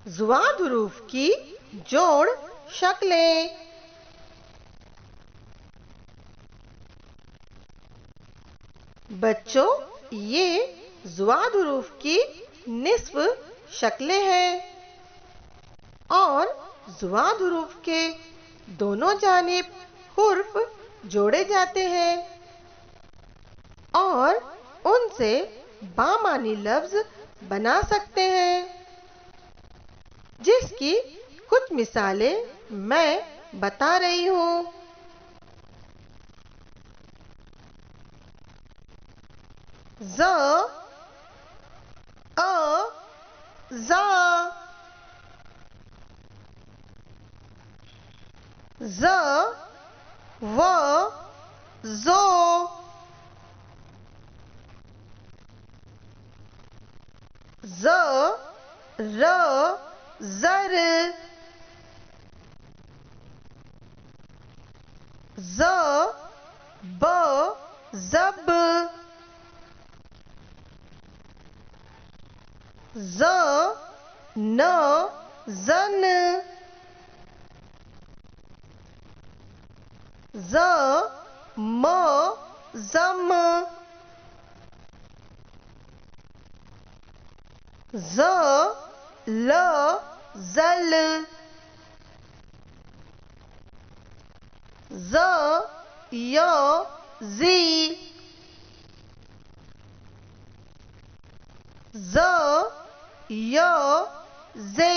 ज़ुबान हरूफ की जोड़ शक्लें। बच्चों, ये ज़ुबान हरूफ की निस्फ शक्लें हैं और ज़ुबान हरूफ के दोनों जानिब हुर्फ जोड़े जाते हैं और उनसे बामानी लफ्ज बना सकते हैं, जिसकी कुछ मिसालें मैं बता रही हूँ। ज़, अ, ज़ा, ज़, व, ज़ो, ज़, र, ज़र, ज़, ब, ज़ब, ज़, न, ज़न, ज़, म, ज़म, ज़, ल, ज़ल, ज़, य, ज़ी, ज़, य, ज़े।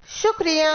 शुक्रिया।